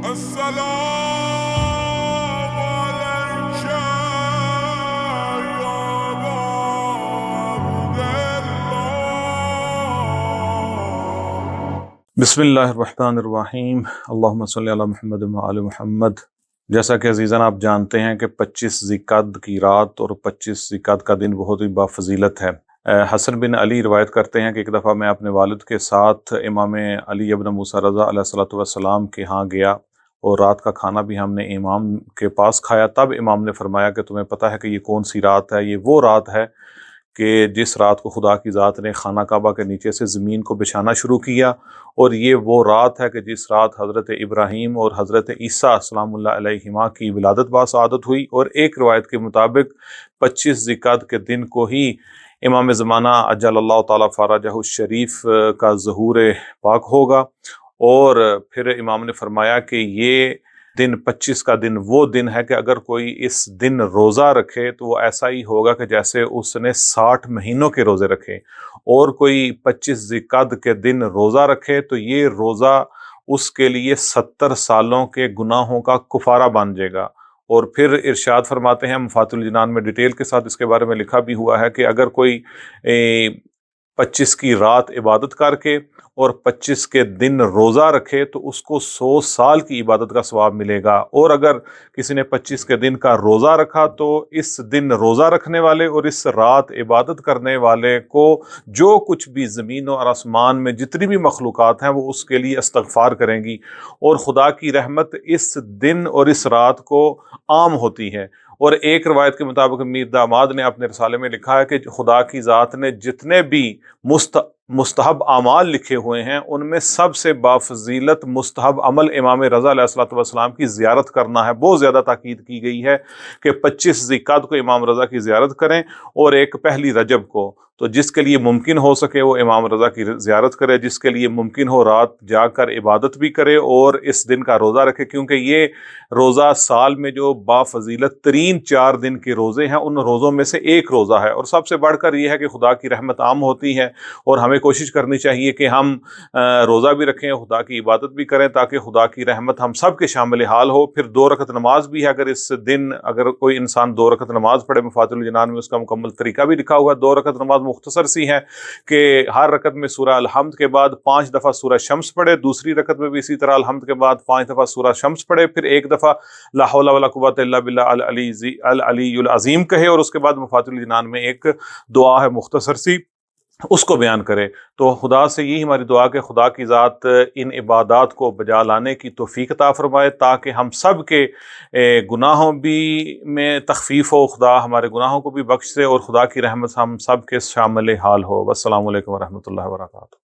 السلام عليك يا أبا عبد الله۔ بسم اللہ الرحمن الرحیم، اللہم صلی علی محمد وعلی محمد۔ جیسا کہ عزیزان آپ جانتے ہیں کہ 25 ذی القعدہ کی رات اور 25 ذی القعدہ کا دن بہت ہی بافضیلت ہے۔ حسن بن علی روایت کرتے ہیں کہ ایک دفعہ میں اپنے والد کے ساتھ امام علی ابن موسیٰ رضا علیہ الصلوۃ والسلام کے ہاں گیا اور رات کا کھانا بھی ہم نے امام کے پاس کھایا۔ تب امام نے فرمایا کہ تمہیں پتہ ہے کہ یہ کون سی رات ہے؟ یہ وہ رات ہے کہ جس رات کو خدا کی ذات نے خانہ کعبہ کے نیچے سے زمین کو بچھانا شروع کیا، اور یہ وہ رات ہے کہ جس رات حضرت ابراہیم اور حضرت عیسیٰ سلام اللہ علیہما کی ولادت باسعادت ہوئی۔ اور ایک روایت کے مطابق 25 ذی القعدہ کے دن کو ہی امام زمانہ عجل اللہ تعالیٰ فرجہ الشریف کا ظہور پاک ہوگا۔ اور پھر امام نے فرمایا کہ یہ دن 25 کا دن وہ دن ہے کہ اگر کوئی اس دن روزہ رکھے تو وہ ایسا ہی ہوگا کہ جیسے اس نے 60 مہینوں کے روزے رکھے، اور کوئی 25 ذی القعدہ کے دن روزہ رکھے تو یہ روزہ اس کے لیے 70 سالوں کے گناہوں کا کفارہ بن جائے گا۔ اور پھر ارشاد فرماتے ہیں مفاتیح الجنان میں ڈیٹیل کے ساتھ اس کے بارے میں لکھا بھی ہوا ہے کہ اگر کوئی 25 کی رات عبادت کر کے اور 25 کے دن روزہ رکھے تو اس کو 100 سال کی عبادت کا ثواب ملے گا۔ اور اگر کسی نے 25 کے دن کا روزہ رکھا تو اس دن روزہ رکھنے والے اور اس رات عبادت کرنے والے کو جو کچھ بھی زمین اور آسمان میں جتنی بھی مخلوقات ہیں وہ اس کے لیے استغفار کریں گی، اور خدا کی رحمت اس دن اور اس رات کو عام ہوتی ہے۔ اور ایک روایت کے مطابق میر داماد نے اپنے رسالے میں لکھا ہے کہ خدا کی ذات نے جتنے بھی مستحب اعمال لکھے ہوئے ہیں ان میں سب سے بافضیلت مستحب عمل امام رضا علیہ الصلوۃ والسلام کی زیارت کرنا ہے۔ بہت زیادہ تاکید کی گئی ہے کہ 25 ذی القعدہ کو امام رضا کی زیارت کریں، اور ایک پہلی رجب کو۔ تو جس کے لیے ممکن ہو سکے وہ امام رضا کی زیارت کرے، جس کے لیے ممکن ہو رات جا کر عبادت بھی کرے اور اس دن کا روزہ رکھے، کیونکہ یہ روزہ سال میں جو بافضیلت ترین 4 دن کے روزے ہیں ان روزوں میں سے ایک روزہ ہے۔ اور سب سے بڑھ کر یہ ہے کہ خدا کی رحمت عام ہوتی ہے، اور ہمیں کوشش کرنی چاہیے کہ ہم روزہ بھی رکھیں، خدا کی عبادت بھی کریں، تاکہ خدا کی رحمت ہم سب کے شامل حال ہو۔ پھر 2 رکعت نماز بھی ہے، اگر اس دن اگر کوئی انسان 2 رکعت نماز پڑھے، مفاتیح الجنان میں اس کا مکمل طریقہ بھی لکھا ہوا ہے۔ 2 رکعت نماز مختصر سی ہے کہ ہر رکعت میں سورہ الحمد کے بعد 5 دفعہ سورہ شمس پڑھے، دوسری رکعت میں بھی اسی طرح الحمد کے بعد 5 دفعہ سورہ شمس پڑھے، پھر 1 دفعہ لا حول ولا قوت الا باللہ العلی العظیم کہے، اور اس کے بعد مفاتیح الجنان میں ایک دعا ہے مختصر سی، اس کو بیان کرے۔ تو خدا سے یہی ہماری دعا کہ خدا کی ذات ان عبادات کو بجا لانے کی توفیق عطا فرمائے، تاکہ ہم سب کے گناہوں بھی میں تخفیف ہو، خدا ہمارے گناہوں کو بھی بخش دے، اور خدا کی رحمت ہم سب کے شامل حال ہو۔ والسلام علیکم ورحمۃ اللہ وبرکاتہ۔